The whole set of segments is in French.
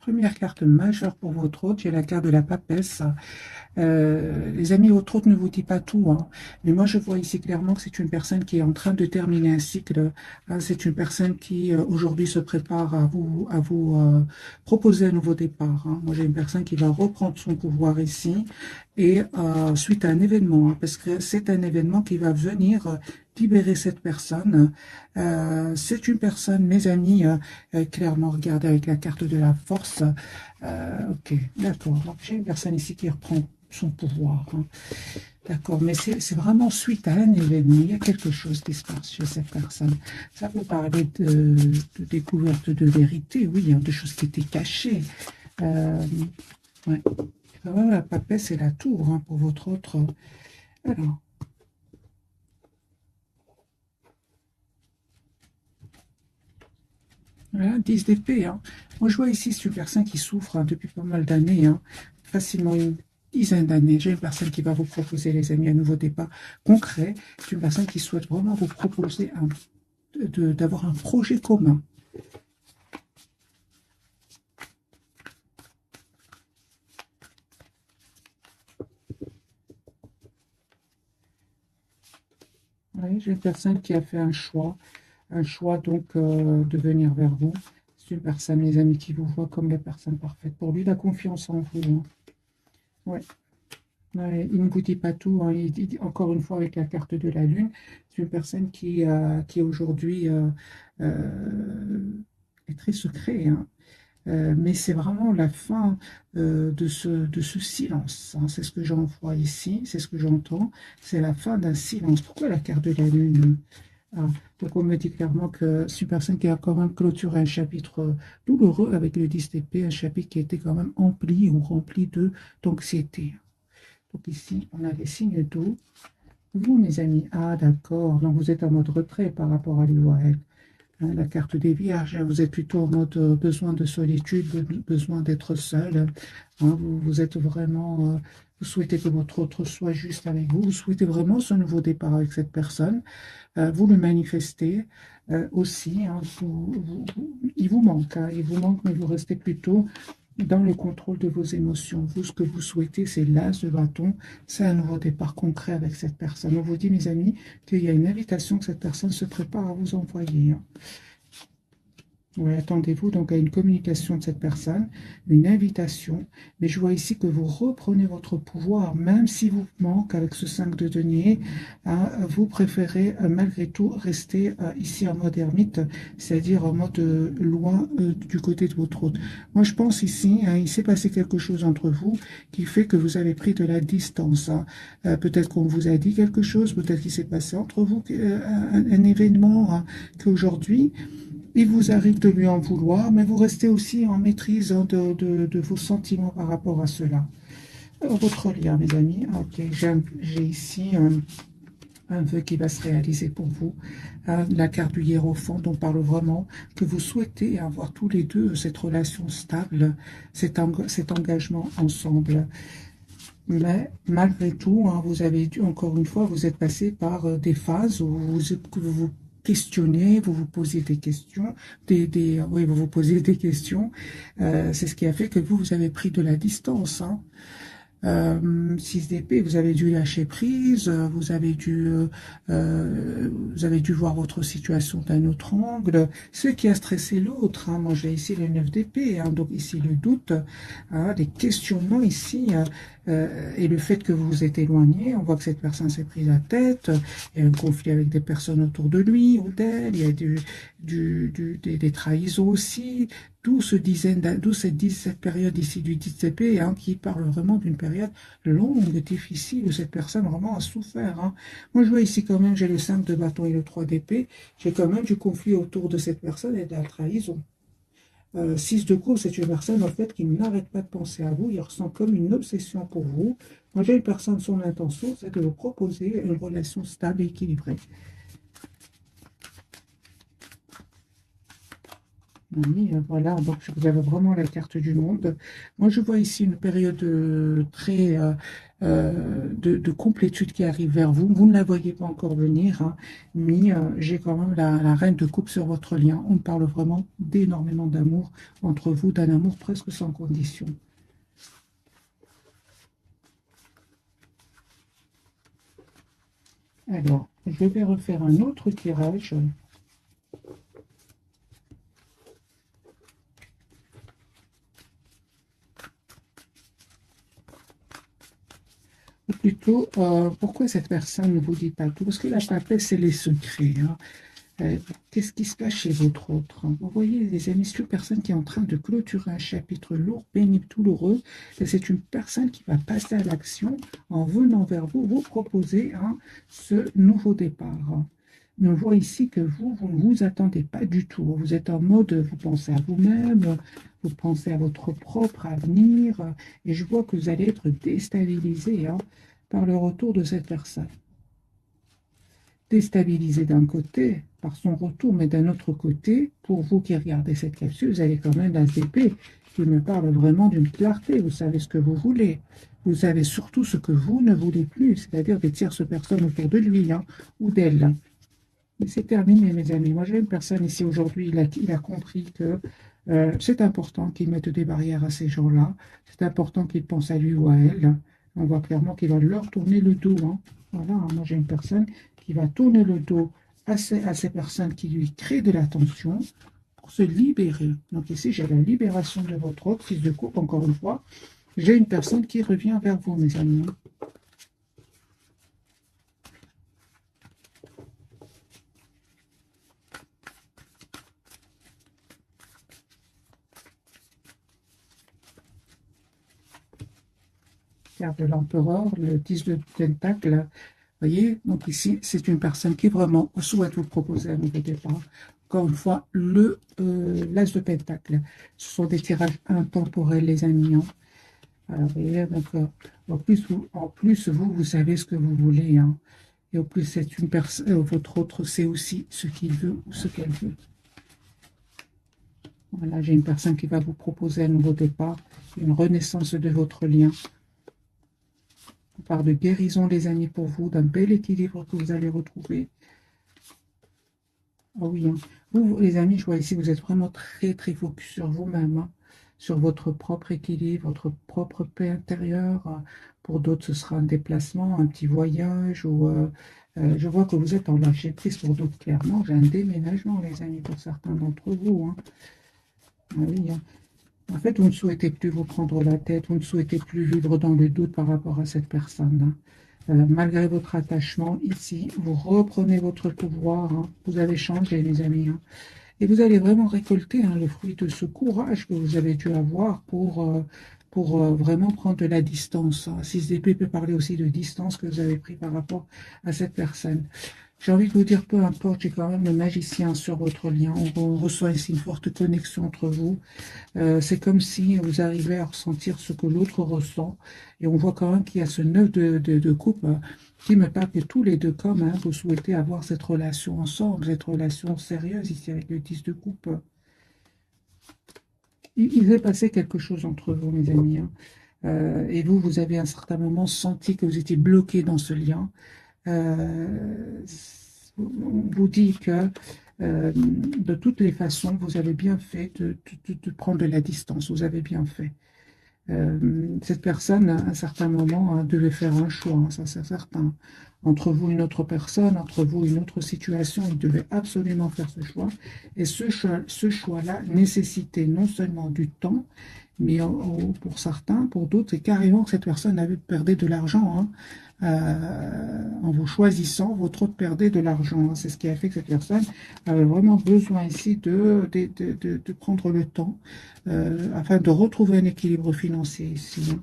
Première carte majeure pour votre hôte, j'ai la carte de la papesse. Les amis, votre hôte ne vous dit pas tout, hein. Mais moi, je vois ici clairement que c'est une personne qui est en train de terminer un cycle, hein. C'est une personne qui, aujourd'hui, se prépare à vous proposer un nouveau départ, hein. Moi, j'ai une personne qui va reprendre son pouvoir ici et suite à un événement, hein, parce que c'est un événement qui va venir libérer cette personne. C'est une personne, mes amis, clairement, regardez avec la carte de la force. Ok, d'accord. Donc, j'ai une personne ici qui reprend son pouvoir, hein. D'accord, mais c'est vraiment suite à un événement. Il y a quelque chose qui se passe chez cette personne. Ça peut parler de découverte de vérité, oui, hein, de choses qui étaient cachées. Euh, ouais. Quand même, la papesse et la tour, hein, pour votre autre. Alors, voilà, 10 d'épée, hein. Moi, je vois ici, c'est une personne qui souffre, hein, depuis pas mal d'années, hein, facilement une dizaine d'années. J'ai une personne qui va vous proposer, les amis, un nouveau départ concret. C'est une personne qui souhaite vraiment vous proposer d'avoir un projet commun. Oui, j'ai une personne qui a fait un choix donc de venir vers vous. C'est une personne, les amis, qui vous voit comme la personne parfaite pour lui, la confiance en vous, hein. Ouais. Ouais, il ne vous dit pas tout, hein. Encore une fois, avec la carte de la Lune, c'est une personne qui aujourd'hui est très secret, hein. Mais c'est vraiment la fin de ce silence, hein. C'est ce que j'en vois ici, c'est ce que j'entends. C'est la fin d'un silence. Pourquoi la carte de la Lune? Ah, donc on me dit clairement que c'est une personne qui a quand même clôturé un chapitre douloureux avec le 10 d'épée, un chapitre qui a été quand même empli ou rempli d'anxiété. Donc ici, on a les signes d'eau. Vous, mes amis, ah d'accord, donc vous êtes en mode retrait par rapport à lui ou à elle. Hein, la carte des vierges, hein, vous êtes plutôt en mode besoin de solitude, besoin d'être seul, hein. Vous êtes vraiment, vous souhaitez que votre autre soit juste avec vous, vous souhaitez vraiment ce nouveau départ avec cette personne, vous le manifestez aussi, hein. Il vous manque, hein, il vous manque, mais vous restez plutôt dans le contrôle de vos émotions. Vous, ce que vous souhaitez, c'est l'as de bâton, c'est un nouveau départ concret avec cette personne. On vous dit, mes amis, qu'il y a une invitation que cette personne se prépare à vous envoyer, hein. Oui, attendez-vous donc à une communication de cette personne, une invitation. Mais je vois ici que vous reprenez votre pouvoir, même si vous manque avec ce 5 de denier, hein, vous préférez malgré tout rester ici en mode ermite, c'est-à-dire en mode loin du côté de votre hôte. Moi, je pense ici, hein, il s'est passé quelque chose entre vous qui fait que vous avez pris de la distance, hein. Peut-être qu'on vous a dit quelque chose, peut-être qu'il s'est passé entre vous un événement, hein, qu'aujourd'hui, il vous arrive de lui en vouloir, mais vous restez aussi en maîtrise, hein, de vos sentiments par rapport à cela. Alors, votre lien, mes amis. Ok, j'ai ici un vœu qui va se réaliser pour vous. La carte du hiérophant, dont parle vraiment que vous souhaitez avoir tous les deux cette relation stable, cet engagement ensemble. Mais malgré tout, hein, vous avez dû, encore une fois, vous êtes passé par des phases où vous questionnez, vous vous posez des questions, oui, vous vous posez des questions. C'est ce qui a fait que vous avez pris de la distance, hein. 6 d'épée, vous avez dû lâcher prise, vous avez dû voir votre situation d'un autre angle, ce qui a stressé l'autre, hein. Moi, j'ai ici le 9 d'épée, hein, donc ici le doute, hein, des questionnements ici, et le fait que vous vous êtes éloigné, on voit que cette personne s'est prise la tête, il y a un conflit avec des personnes autour de lui ou d'elle, il y a des trahisons aussi, d'où cette période ici du 10 hein, qui parle vraiment d'une période longue, difficile, où cette personne vraiment a souffert, hein. Moi, je vois ici quand même, j'ai le 5 de bâton et le 3 d'épée, j'ai quand même du conflit autour de cette personne et de la trahison. 6 de coupe, c'est une personne en fait qui n'arrête pas de penser à vous, il ressent comme une obsession pour vous. Moi, j'ai une personne, son intention, c'est de vous proposer une relation stable et équilibrée. Oui, voilà, donc vous avez vraiment la carte du monde. Moi, je vois ici une période très de complétude qui arrive vers vous. Vous ne la voyez pas encore venir, hein, mais j'ai quand même la reine de coupe sur votre lien. On parle vraiment d'énormément d'amour entre vous, d'un amour presque sans condition. Alors, je vais refaire un autre tirage. Ou plutôt, pourquoi cette personne ne vous dit pas tout? Parce que la papesse, c'est les secrets, hein. Euh, Qu'est-ce qui se passe chez votre autre? Vous voyez, les amis, c'est une personne qui est en train de clôturer un chapitre lourd, pénible, douloureux. Et c'est une personne qui va passer à l'action en venant vers vous, vous proposer hein, ce nouveau départ. Mais on voit ici que vous ne vous attendez pas du tout. Vous êtes en mode, vous pensez à vous-même, vous pensez à votre propre avenir. Et je vois que vous allez être déstabilisé hein, par le retour de cette personne. Déstabilisé d'un côté par son retour, mais d'un autre côté, pour vous qui regardez cette capsule, vous avez quand même la d'épée qui me parle vraiment d'une clarté. Vous savez ce que vous voulez. Vous savez surtout ce que vous ne voulez plus, c'est-à-dire des tierces personnes autour de lui hein, ou d'elle. Mais c'est terminé, mes amis. Moi, j'ai une personne ici aujourd'hui, il a compris que c'est important qu'il mette des barrières à ces gens-là. C'est important qu'il pense à lui ou à elle. On voit clairement qu'il va leur tourner le dos, hein. Voilà, hein. Moi, j'ai une personne qui va tourner le dos à ces personnes qui lui créent de la tension pour se libérer. Donc ici, j'ai la libération de votre autre fils de coupe, encore une fois. J'ai une personne qui revient vers vous, mes amis. Carte de l'empereur, le 10 de pentacle. Voyez, donc ici, c'est une personne qui vraiment souhaite vous proposer un nouveau départ. Encore une fois, l'as de pentacle. Ce sont des tirages intemporels, les amis, hein. Alors, vous voyez, donc, en plus, vous savez ce que vous voulez, hein. Et au plus, c'est une personne, votre autre sait aussi ce qu'il veut ou ce qu'elle veut. Voilà, j'ai une personne qui va vous proposer un nouveau départ, une renaissance de votre lien. On parle de guérison, les amis, pour vous, d'un bel équilibre que vous allez retrouver. Ah oui, hein. Vous, les amis, je vois ici, vous êtes vraiment très, très focus sur vous-même, hein, sur votre propre équilibre, votre propre paix intérieure. Pour d'autres, ce sera un déplacement, un petit voyage, ou je vois que vous êtes en lâcher prise. Pour d'autres, clairement, j'ai un déménagement, les amis, pour certains d'entre vous, hein. Ah oui, hein. En fait, vous ne souhaitez plus vous prendre la tête, vous ne souhaitez plus vivre dans le doute par rapport à cette personne, hein. Malgré votre attachement, ici, vous reprenez votre pouvoir, hein. Vous avez changé, les amis, hein. Et vous allez vraiment récolter hein, le fruit de ce courage que vous avez dû avoir pour vraiment prendre de la distance, hein. 6 d'épée peut parler aussi de distance que vous avez pris par rapport à cette personne. J'ai envie de vous dire, peu importe, j'ai quand même le magicien sur votre lien. On reçoit ici une forte connexion entre vous. C'est comme si vous arrivez à ressentir ce que l'autre ressent. Et on voit quand même qu'il y a ce neuf de coupe qui me parle que tous les deux, comme hein, vous souhaitez avoir cette relation ensemble, cette relation sérieuse ici avec le 10 de coupe. Il s'est passé quelque chose entre vous, mes amis, hein. Et vous, vous avez à un certain moment senti que vous étiez bloqué dans ce lien. Euh, on vous dit que de toutes les façons, vous avez bien fait de prendre de la distance. Vous avez bien fait. Cette personne, à un certain moment, hein, devait faire un choix, hein, ça c'est certain. Entre vous et une autre personne, entre vous et une autre situation, il devait absolument faire ce choix. Et ce choix-là nécessitait non seulement du temps, mais pour certains, pour d'autres, c'est carrément que cette personne avait perdu de l'argent, hein. En vous choisissant, votre autre perdait de l'argent, hein. C'est ce qui a fait que cette personne avait vraiment besoin ici de prendre le temps afin de retrouver un équilibre financier ici, hein.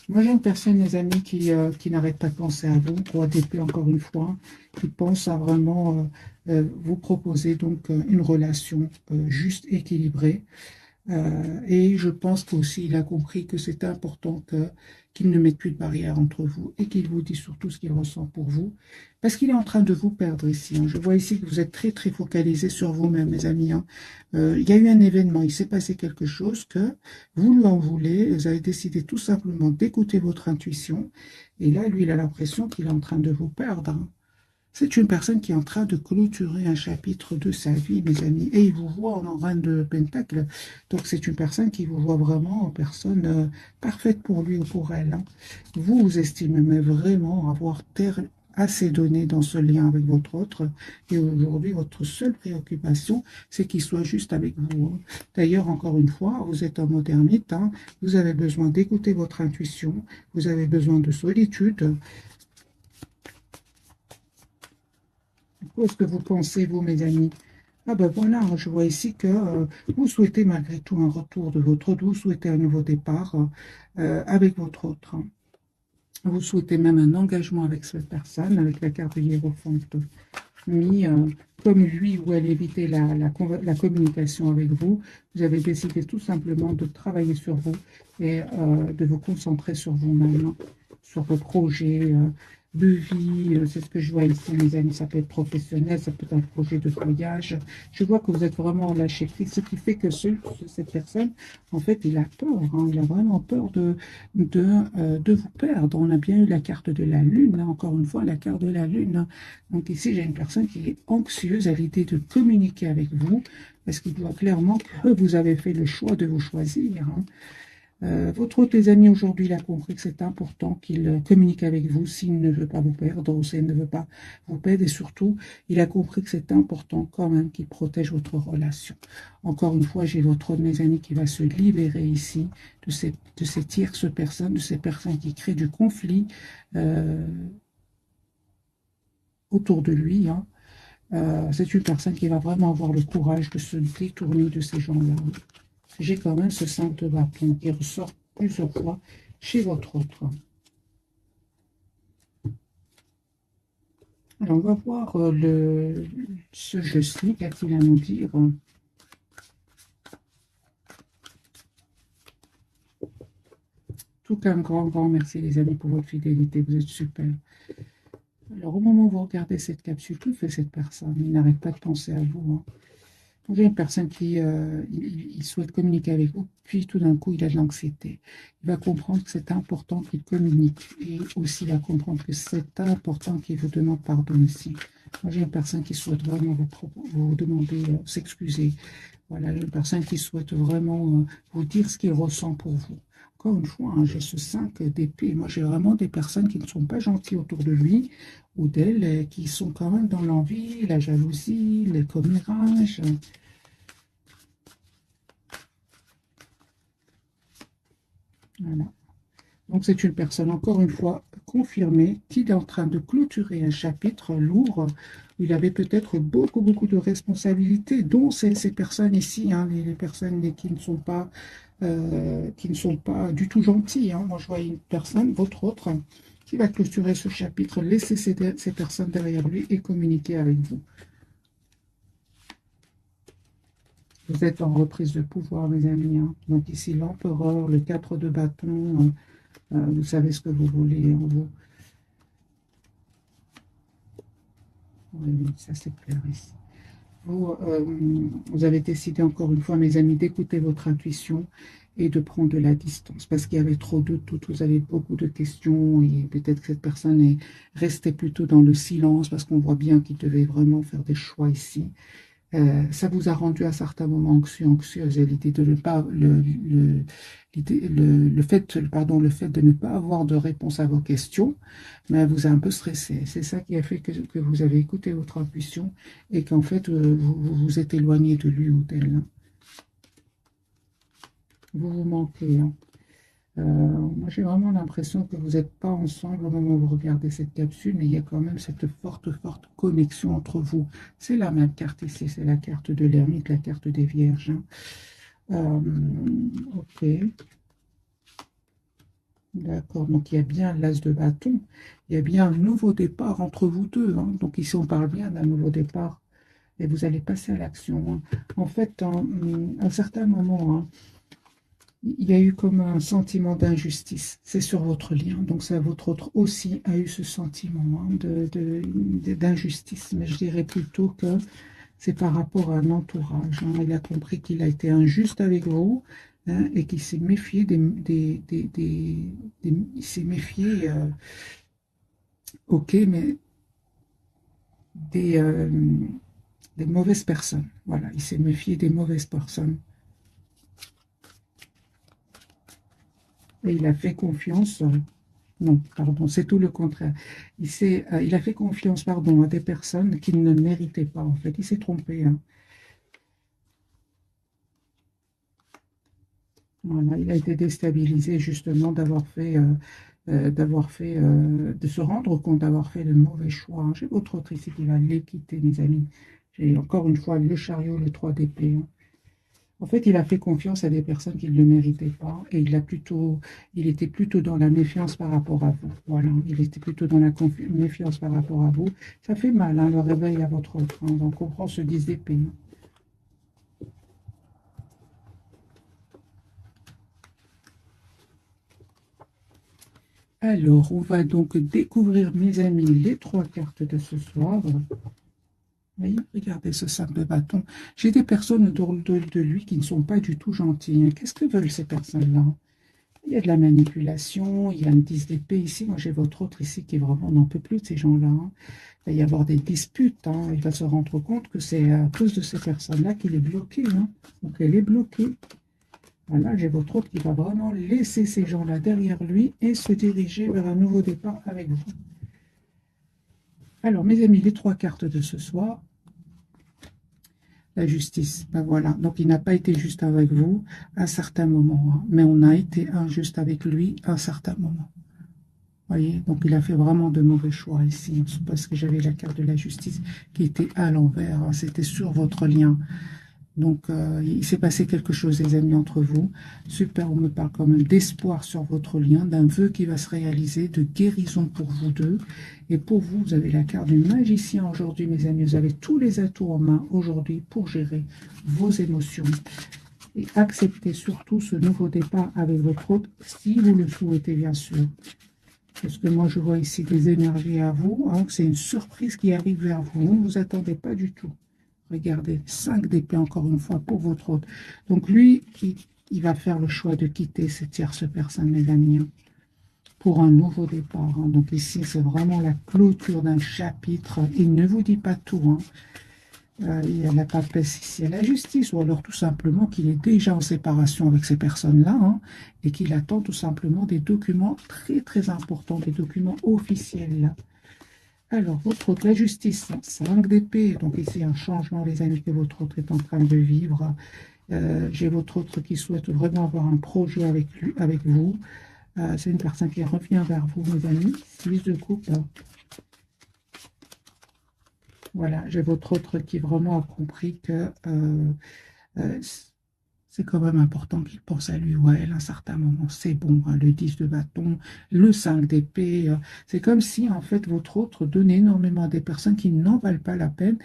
Moi, j'ai une personne, les amis, qui n'arrête pas de penser à vous, pour ADP encore une fois, qui pense à vraiment vous proposer donc une relation juste, équilibrée. Et je pense qu'aussi il a compris que c'est important qu'il ne mette plus de barrière entre vous et qu'il vous dise surtout ce qu'il ressent pour vous. Parce qu'il est en train de vous perdre ici, hein. Je vois ici que vous êtes très très focalisé sur vous-même, mes amis, hein. Il y a eu un événement, il s'est passé quelque chose que vous lui en voulez. Vous avez décidé tout simplement d'écouter votre intuition. Et là, lui, il a l'impression qu'il est en train de vous perdre, hein. C'est une personne qui est en train de clôturer un chapitre de sa vie, mes amis. Et il vous voit en reine de Pentacle. Donc, c'est une personne qui vous voit vraiment en personne parfaite pour lui ou pour elle, hein. Vous, vous estimez mais vraiment avoir assez donné dans ce lien avec votre autre. Et aujourd'hui, votre seule préoccupation, c'est qu'il soit juste avec vous, hein. D'ailleurs, encore une fois, vous êtes en mode ermite, hein. Vous avez besoin d'écouter votre intuition. Vous avez besoin de solitude. Qu'est-ce que vous pensez, vous, mes amis? Ah ben voilà, je vois ici que vous souhaitez malgré tout un retour de votre autre, vous souhaitez un nouveau départ avec votre autre, hein. Vous souhaitez même un engagement avec cette personne, avec la carte de Hiérophante mis comme lui ou elle évitait la communication avec vous. Vous avez décidé tout simplement de travailler sur vous et de vous concentrer sur vous-même, hein, sur vos projets de vie. C'est ce que je vois ici, mes amis. Ça peut être professionnel, ça peut être un projet de voyage. Je vois que vous êtes vraiment lâché prise, ce qui fait que cette personne, en fait, il a peur, hein. Il a vraiment peur de vous perdre. On a bien eu la carte de la Lune, hein, encore une fois, la carte de la Lune, hein. Donc ici, j'ai une personne qui est anxieuse à l'idée de communiquer avec vous, parce qu'il voit clairement que vous avez fait le choix de vous choisir, hein. Votre autre, les amis, aujourd'hui, il a compris que c'est important qu'il communique avec vous s'il ne veut pas vous perdre ou s'il ne veut pas vous perdre. Et surtout, il a compris que c'est important quand même qu'il protège votre relation. Encore une fois, j'ai votre autre, mes amis, qui va se libérer ici de ces tierces personnes, de ces personnes qui créent du conflit autour de lui, hein. C'est une personne qui va vraiment avoir le courage de se détourner de ces gens-là. J'ai quand même ce 5 de bâton qui ressort plusieurs fois chez votre autre. Alors, on va voir ce jeu-ci, qu'a-t-il à nous dire? Tout un grand merci, les amis, pour votre fidélité. Vous êtes super. Alors, au moment où vous regardez cette capsule, que fait cette personne? Il n'arrête pas de penser à vous, hein. Vous avez une personne qui il souhaite communiquer avec vous, puis tout d'un coup, il a de l'anxiété. Il va comprendre que c'est important qu'il communique et aussi il va comprendre que c'est important qu'il vous demande pardon ici. Moi, j'ai une personne qui souhaite vraiment vous demander, s'excuser. Voilà, une personne qui souhaite vraiment vous dire ce qu'il ressent pour vous. Encore une fois, hein, j'ai ce 5 d'épée. Moi, j'ai vraiment des personnes qui ne sont pas gentilles autour de lui ou d'elle, qui sont quand même dans l'envie, la jalousie, les commérages. Voilà. Donc, c'est une personne, encore une fois, confirmée, qui est en train de clôturer un chapitre lourd. Il avait peut-être beaucoup de responsabilités, dont ces personnes ici, hein, les personnes qui ne sont pas du tout gentilles, hein. Moi, je vois une personne, votre autre, qui va clôturer ce chapitre, laisser ces personnes derrière lui et communiquer avec vous. Vous êtes en reprise de pouvoir, mes amis, hein. Donc ici, l'empereur, le 4 de bâton, vous savez ce que vous voulez, hein, vous. Oui, ça c'est clair ici. Vous avez décidé encore une fois, mes amis, d'écouter votre intuition et de prendre de la distance parce qu'il y avait trop de doutes, vous avez beaucoup de questions et peut-être que cette personne est restée plutôt dans le silence parce qu'on voit bien qu'il devait vraiment faire des choix ici. Ça vous a rendu à certains moments anxieuse et l'idée de ne pas le fait, pardon, le fait de ne pas avoir de réponse à vos questions, mais vous a un peu stressé. C'est ça qui a fait que vous avez écouté votre intuition et qu'en fait vous vous êtes éloigné de lui ou d'elle, hein. Vous vous manquez, hein. Moi, j'ai vraiment l'impression que vous n'êtes pas ensemble au moment où vous regardez cette capsule, mais il y a quand même cette forte connexion entre vous. C'est la même carte ici, c'est la carte de l'ermite, la carte des vierges, hein. Ok, d'accord. Donc, il y a bien l'as de bâton. Il y a bien un nouveau départ entre vous deux, hein. Donc, ici, on parle bien d'un nouveau départ et vous allez passer à l'action. En fait, à un certain moment, il y a eu comme un sentiment d'injustice. C'est sur votre lien. Donc, ça, votre autre aussi a eu ce sentiment d'injustice. Mais je dirais plutôt que c'est par rapport à un entourage. Il a compris qu'il a été injuste avec vous, et qu'il s'est méfié il s'est méfié, ok, mais des, euh, des mauvaises personnes. Voilà, il s'est méfié des mauvaises personnes. Et il a fait confiance. Non, pardon, c'est tout le contraire. Il a fait confiance, pardon, à des personnes qu'il ne méritait pas, en fait. Il s'est trompé, hein. Voilà, il a été déstabilisé justement de se rendre compte d'avoir fait le mauvais choix. J'ai votre autre ici qui va l'équiter, mes amis. J'ai encore une fois le chariot, le 3 d'épée, hein. En fait, il a fait confiance à des personnes qui ne le méritaient pas et il était plutôt dans la méfiance par rapport à vous. Voilà, il était plutôt dans la méfiance par rapport à vous. Ça fait mal, hein, le réveil à votre autre, hein. Donc, on prend ce 10 d'épée, hein. Alors, on va donc découvrir, mes amis, les trois cartes de ce soir. Vous voyez, regardez ce sac de bâton. J'ai des personnes autour de lui qui ne sont pas du tout gentilles. Qu'est-ce que veulent ces personnes-là? Il y a de la manipulation, il y a une 10 d'épée ici. Moi, j'ai votre autre ici qui vraiment n'en peut plus de ces gens-là, hein. Il va y avoir des disputes, hein. Il va se rendre compte que c'est à cause de ces personnes-là qu'il est bloqué, hein. Donc, elle est bloquée. Voilà, j'ai votre autre qui va vraiment laisser ces gens-là derrière lui et se diriger vers un nouveau départ avec vous. Alors, mes amis, les trois cartes de ce soir. La justice, ben voilà. Donc, il n'a pas été juste avec vous à un certain moment, hein, mais on a été injuste avec lui à un certain moment. Voyez, donc il a fait vraiment de mauvais choix ici, hein, parce que j'avais la carte de la justice qui était à l'envers, hein. C'était sur votre lien. Donc, il s'est passé quelque chose, les amis, entre vous. Super, on me parle quand même d'espoir sur votre lien, d'un vœu qui va se réaliser, de guérison pour vous deux. Et pour vous, vous avez la carte du magicien aujourd'hui, mes amis. Vous avez tous les atouts en main aujourd'hui pour gérer vos émotions. Et accepter surtout ce nouveau départ avec votre autre, si vous le souhaitez, bien sûr. Parce que moi, je vois ici des énergies à vous, hein. C'est une surprise qui arrive vers vous. Vous ne vous attendez pas du tout. Regardez, 5 d'épée encore une fois pour votre autre. Donc lui, il va faire le choix de quitter cette tierce personne, mes amis, hein, pour un nouveau départ, hein. Donc ici, c'est vraiment la clôture d'un chapitre. Il ne vous dit pas tout, hein. Il y a la papesse ici à la justice, ou alors tout simplement qu'il est déjà en séparation avec ces personnes-là, hein, et qu'il attend tout simplement des documents très très importants, des documents officiels là. Alors, votre autre, la justice, 5 d'épée. Donc ici, un changement, les amis, que votre autre est en train de vivre. J'ai votre autre qui souhaite vraiment avoir un projet avec lui, avec vous. C'est une personne qui revient vers vous, mes amis. 6 de coupe. Voilà, j'ai votre autre qui vraiment a compris que euh, c'est quand même important qu'il pense à lui ou à elle à un certain moment. C'est bon, hein, le 10 de bâton, le 5 d'épée. C'est comme si, en fait, votre autre donnait énormément à des personnes qui n'en valent pas la peine.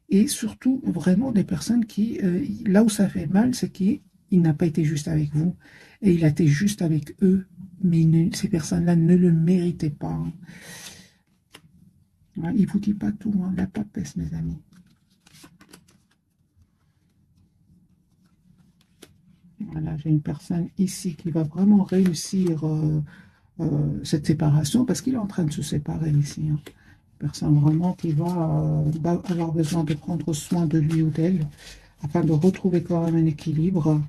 Et surtout, vraiment, des personnes qui, là où ça fait mal, c'est qu'il n'a pas été juste avec vous. Et il a été juste avec eux. Mais ces personnes-là ne le méritaient pas, hein. Ouais, il ne vous dit pas tout, hein, la papesse, mes amis. Voilà, j'ai une personne ici qui va vraiment réussir cette séparation parce qu'il est en train de se séparer ici, hein. Une personne vraiment qui va avoir besoin de prendre soin de lui ou d'elle afin de retrouver quand même un équilibre.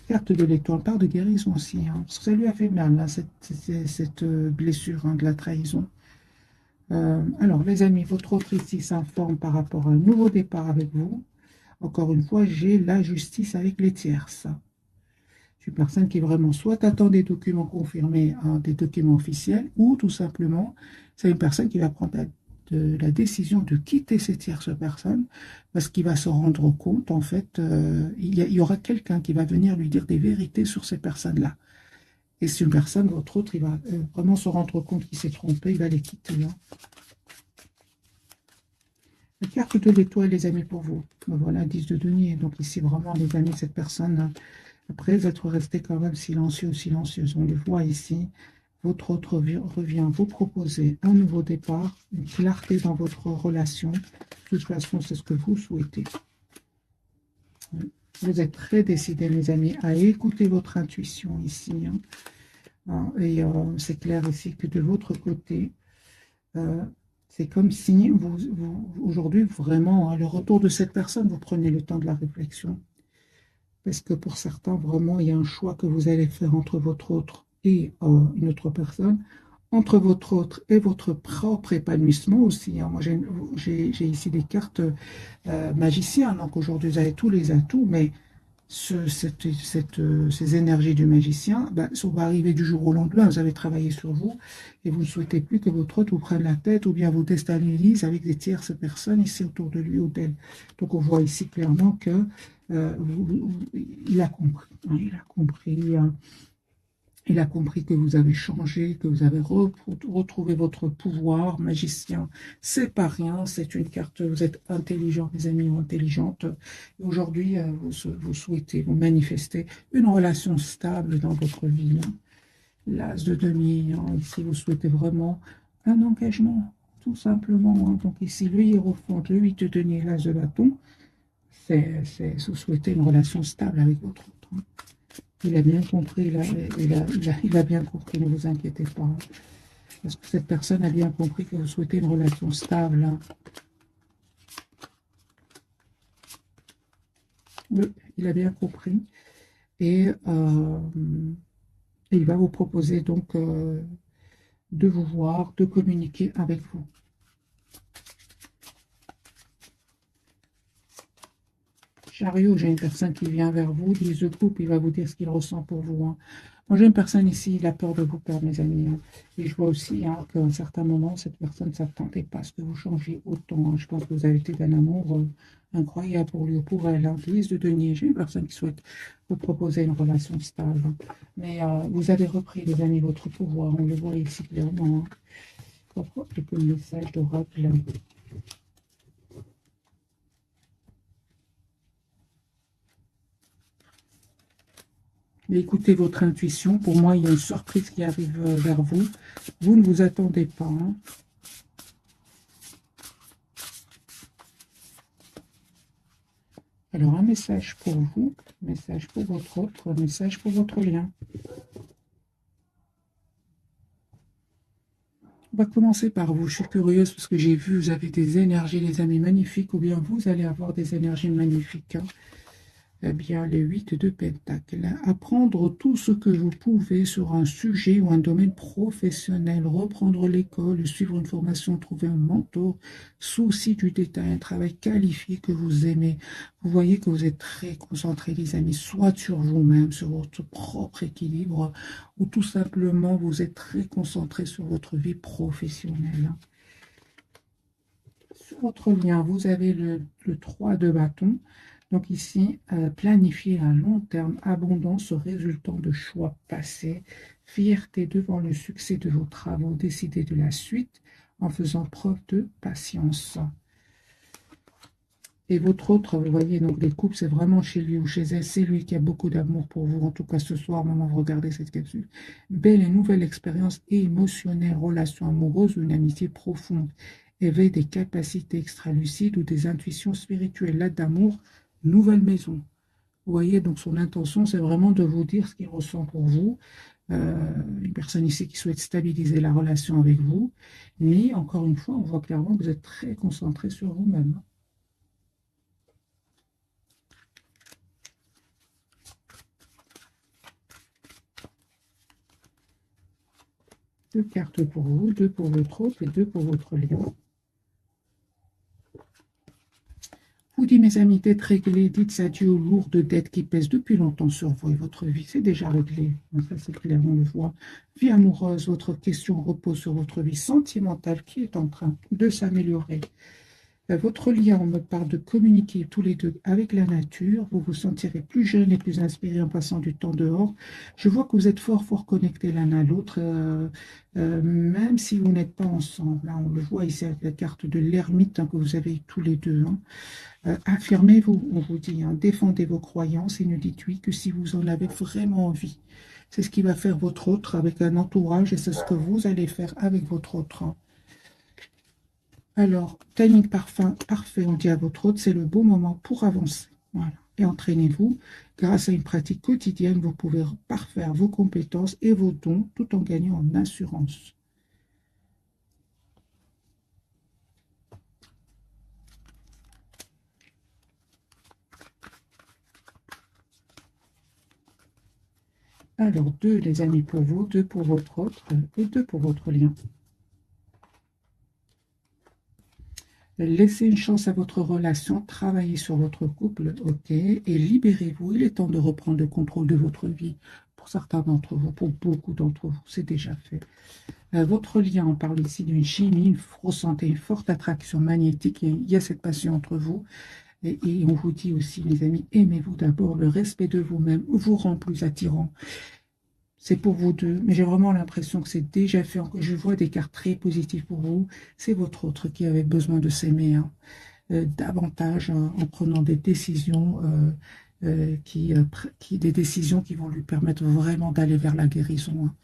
Carte de l'étoile, part de guérison aussi, hein, parce que ça lui a fait mal, là, cette blessure, hein, de la trahison. Alors, les amis, votre autre ici s'informe par rapport à un nouveau départ avec vous. Encore une fois, j'ai la justice avec les tierces. C'est une personne qui vraiment soit attend des documents confirmés, hein, des documents officiels, ou tout simplement, c'est une personne qui va prendre la décision de quitter cette tierce personne parce qu'il va se rendre compte, en fait, il y aura quelqu'un qui va venir lui dire des vérités sur ces personnes-là. Et c'est une personne, votre autre, il va vraiment se rendre compte qu'il s'est trompé, il va les quitter, hein. La carte de l'étoile, les amis, pour vous. Ben voilà, 10 de denier. Donc ici, vraiment, les amis, cette personne, après être resté quand même silencieux, silencieuse, on le voit ici, votre autre revient vous proposer un nouveau départ, une clarté dans votre relation. De toute façon, c'est ce que vous souhaitez. Vous êtes très décidés, mes amis, à écouter votre intuition ici. Et c'est clair ici que de votre côté, c'est comme si aujourd'hui, vraiment, le retour de cette personne, vous prenez le temps de la réflexion. Parce que pour certains, vraiment, il y a un choix que vous allez faire entre votre autre et une autre personne, entre votre autre et votre propre épanouissement aussi. Moi, j'ai ici des cartes magiciens, donc aujourd'hui, vous avez tous les atouts, mais ces énergies du magicien, ça va arriver du jour au lendemain. Vous avez travaillé sur vous et vous ne souhaitez plus que votre autre vous prenne la tête ou bien vous déstabilise avec des tierces personnes ici autour de lui ou d'elle. Donc on voit ici clairement que il a compris. Il a compris. Il a compris que vous avez changé, que vous avez retrouvé votre pouvoir magicien. C'est pas rien, c'est une carte, vous êtes intelligent, mes amis, ou intelligente. Aujourd'hui, vous souhaitez, vous manifestez une relation stable dans votre vie. L'as de denier, ici, vous souhaitez vraiment un engagement, tout simplement. Donc ici, le hiérophante, le 8 de denier, l'as de bâton, vous souhaitez une relation stable avec votre autre. Il a bien compris, il a bien compris, ne vous inquiétez pas. Parce que cette personne a bien compris que vous souhaitez une relation stable. Oui, il a bien compris. Et il va vous proposer donc de vous voir, de communiquer avec vous. Chariot, j'ai une personne qui vient vers vous, 10 de coupe, il va vous dire ce qu'il ressent pour vous. Moi, j'ai une personne ici, il a peur de vous perdre, mes amis. Et je vois aussi qu'à un certain moment, cette personne ne s'attendait pas à ce que vous changiez autant. Je pense que vous avez été d'un amour incroyable pour lui ou pour elle. 10 de denier, j'ai une personne qui souhaite vous proposer une relation stable. Mais vous avez repris, les amis, votre pouvoir. On le voit ici clairement. Quelques messages d'oracle. Mais écoutez votre intuition. Pour moi, il y a une surprise qui arrive vers vous. Vous ne vous attendez pas. Alors, un message pour vous, un message pour votre autre, un message pour votre lien. On va commencer par vous. Je suis curieuse parce que j'ai vu, vous avez des énergies, les amis, magnifiques, ou bien vous allez avoir des énergies magnifiques. Eh bien, les 8 de Pentacle. Apprendre tout ce que vous pouvez sur un sujet ou un domaine professionnel, reprendre l'école, suivre une formation, trouver un mentor, souci du détail, un travail qualifié que vous aimez. Vous voyez que vous êtes très concentrés, les amis, soit sur vous-même, sur votre propre équilibre, ou tout simplement vous êtes très concentrés sur votre vie professionnelle. Sur votre lien, vous avez le 3 de bâton. Donc ici, planifier à long terme, abondance résultant de choix passés, fierté devant le succès de vos travaux, décider de la suite en faisant preuve de patience. Et votre autre, vous voyez, donc les couples, c'est vraiment chez lui ou chez elle, c'est lui qui a beaucoup d'amour pour vous. En tout cas, ce soir, moment vous regardez cette capsule. Belle et nouvelle expérience émotionnelle, relation amoureuse ou une amitié profonde. Éveil des capacités extra-lucides ou des intuitions spirituelles. Là d'amour, nouvelle maison. Vous voyez, donc son intention, c'est vraiment de vous dire ce qu'il ressent pour vous. Une personne ici qui souhaite stabiliser la relation avec vous. Mais encore une fois, on voit clairement que vous êtes très concentré sur vous-même. Deux cartes pour vous, deux pour votre autre et deux pour votre lion. Vous dites, mes amis, d'être réglé, dites adieu aux lourdes dettes qui pèsent depuis longtemps sur vous et votre vie. C'est déjà réglé. Ça, c'est clair, on le voit. Vie amoureuse, votre question repose sur votre vie sentimentale qui est en train de s'améliorer. Votre lien, on me parle de communiquer tous les deux avec la nature. Vous vous sentirez plus jeune et plus inspiré en passant du temps dehors. Je vois que vous êtes fort, fort connectés l'un à l'autre, même si vous n'êtes pas ensemble, hein. On le voit ici avec la carte de l'ermite, hein, que vous avez tous les deux, hein. Affirmez-vous, on vous dit, hein, défendez vos croyances et ne dites oui que si vous en avez vraiment envie. C'est ce qui va faire votre autre avec un entourage et c'est ce que vous allez faire avec votre autre, hein. Alors, timing parfait, on dit à votre hôte, c'est le bon moment pour avancer. Voilà. Et entraînez-vous. Grâce à une pratique quotidienne, vous pouvez parfaire vos compétences et vos dons tout en gagnant en assurance. Alors, deux, les amis, pour vous, deux pour votre autre et deux pour votre lien. Laissez une chance à votre relation, travaillez sur votre couple, ok, et libérez-vous. Il est temps de reprendre le contrôle de votre vie. Pour certains d'entre vous, pour beaucoup d'entre vous, c'est déjà fait. Votre lien, on parle ici d'une chimie, vous ressentez une forte attraction magnétique, il y a cette passion entre vous. Et on vous dit aussi, mes amis, aimez-vous d'abord, le respect de vous-même vous rend plus attirant. C'est pour vous deux, mais j'ai vraiment l'impression que c'est déjà fait. Je vois des cartes très positives pour vous. C'est votre autre qui avait besoin de s'aimer, hein, davantage, hein, en prenant des décisions, des décisions qui vont lui permettre vraiment d'aller vers la guérison, hein.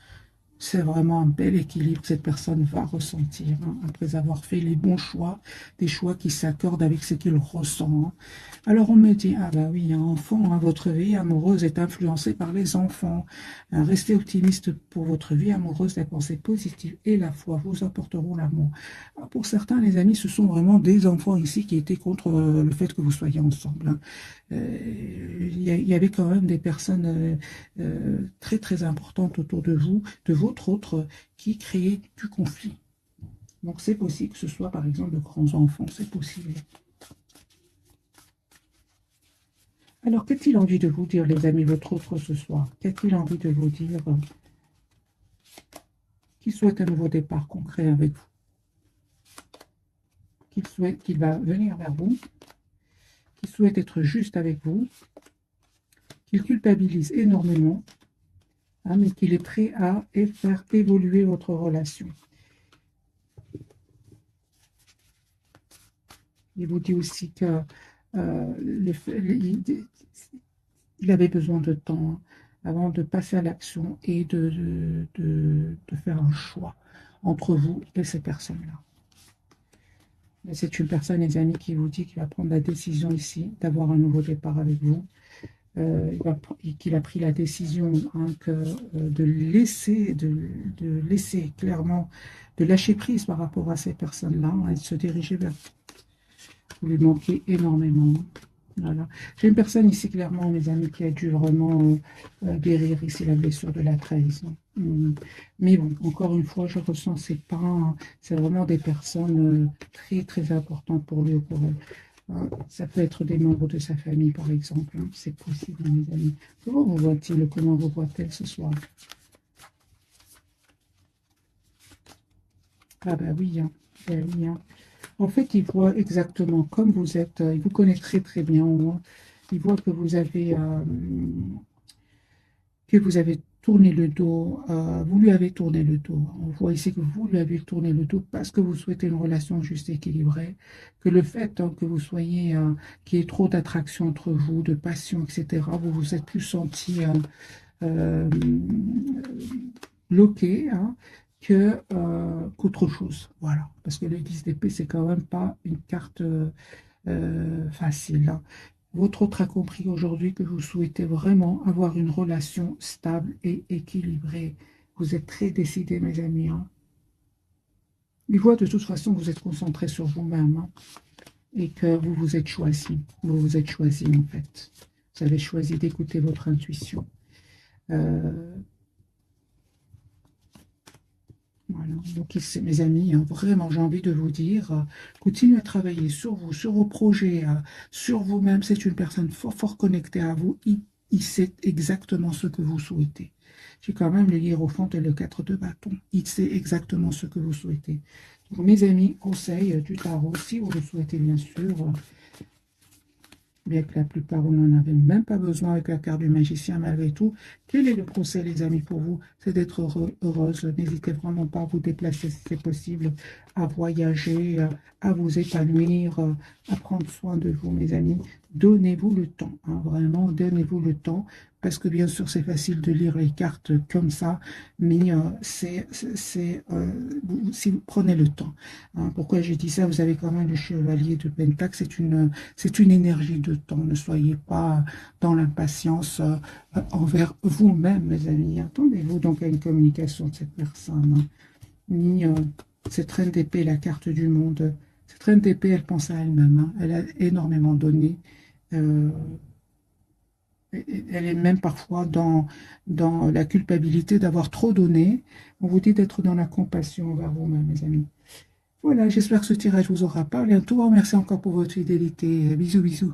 C'est vraiment un bel équilibre que cette personne va ressentir, hein, après avoir fait les bons choix, des choix qui s'accordent avec ce qu'il ressent, hein. Alors on me dit, ah bah oui, un enfant, hein, votre vie amoureuse est influencée par les enfants. Restez optimiste pour votre vie amoureuse, les pensées positives et la foi vous apporteront l'amour. Pour certains, les amis, ce sont vraiment des enfants ici qui étaient contre le fait que vous soyez ensemble, hein. Il y avait quand même des personnes très très importantes autour de vous, de votre autre, qui créaient du conflit. Donc c'est possible que ce soit par exemple de grands enfants, c'est possible. Alors qu'a-t-il envie de vous dire, les amis, votre autre ce soir? Qu'a-t-il envie de vous dire qu'il souhaite un nouveau départ concret avec vous? Qu'il souhaite qu'il va venir vers vous, qu'il souhaite être juste avec vous, qu'il culpabilise énormément, hein, mais qu'il est prêt à faire évoluer votre relation. Il vous dit aussi que il avait besoin de temps avant de passer à l'action et de faire un choix entre vous et ces personnes-là. Mais c'est une personne, les amis, qui vous dit qu'il va prendre la décision ici d'avoir un nouveau départ avec vous. Qu'il a pris la décision, hein, de laisser clairement, de lâcher prise par rapport à ces personnes-là, hein, et de se diriger vers vous. Vous lui manquez énormément. Voilà. J'ai une personne ici, clairement, mes amis, qui a dû vraiment guérir ici la blessure de la trahison. Mais bon, encore une fois, je ressens c'est pas, hein, c'est vraiment des personnes très, très importantes pour lui ou pour elle. Ça peut être des membres de sa famille, par exemple, hein. C'est possible, mes amis. Comment vous voit-il? Comment vous voit-elle ce soir? Ah ben oui, hein. Ben oui, hein. En fait, il voit exactement comme vous êtes. Il vous connaît très très bien, hein. Il voit que vous avez tourné le dos, vous lui avez tourné le dos. On voit ici que vous lui avez tourné le dos parce que vous souhaitez une relation juste et équilibrée, que le fait, hein, que vous soyez, qu'il y ait trop d'attraction entre vous, de passion, etc., vous vous êtes plus senti euh, bloqué, hein, qu'autre chose. Voilà. Parce que le 10 d'épée, c'est quand même pas une carte facile, hein. Votre autre a compris aujourd'hui que vous souhaitez vraiment avoir une relation stable et équilibrée. Vous êtes très décidés, mes amis, hein. Il voit de toute façon que vous êtes concentré sur vous-même, hein, et que vous vous êtes choisi. Vous vous êtes choisi, en fait. Vous avez choisi d'écouter votre intuition. Euh, Voilà. Donc ici, mes amis, hein, vraiment, j'ai envie de vous dire, continuez à travailler sur vous, sur vos projets, sur vous-même. C'est une personne fort, fort connectée à vous. Il sait exactement ce que vous souhaitez. J'ai quand même le hiérophante et le 4 de bâton. Il sait exactement ce que vous souhaitez. Donc, mes amis, conseil du tarot, si vous le souhaitez bien sûr, bien que la plupart, vous n'en avez même pas besoin avec la carte du magicien malgré tout. Quel est le conseil, les amis, pour vous? C'est d'être heureuse. N'hésitez vraiment pas à vous déplacer si c'est possible, à voyager, à vous épanouir, à prendre soin de vous, mes amis. Donnez-vous le temps, hein, vraiment, donnez-vous le temps. Parce que bien sûr, c'est facile de lire les cartes comme ça, mais si vous prenez le temps. Hein. Pourquoi j'ai dit ça? Vous avez quand même le chevalier de Pentacle, c'est une énergie de temps. Ne soyez pas dans l'impatience envers vous-même, mes amis. Attendez-vous donc à une communication de cette personne. Hein. Ni cette reine d'épée, la carte du monde. Cette reine d'épée, elle pense à elle-même. Hein. Elle a énormément donné. Euh, Elle est même parfois dans la culpabilité d'avoir trop donné. On vous dit d'être dans la compassion envers vous-même, mes amis. Voilà, j'espère que ce tirage vous aura parlé. Un tout grand merci encore pour votre fidélité. Bisous, bisous.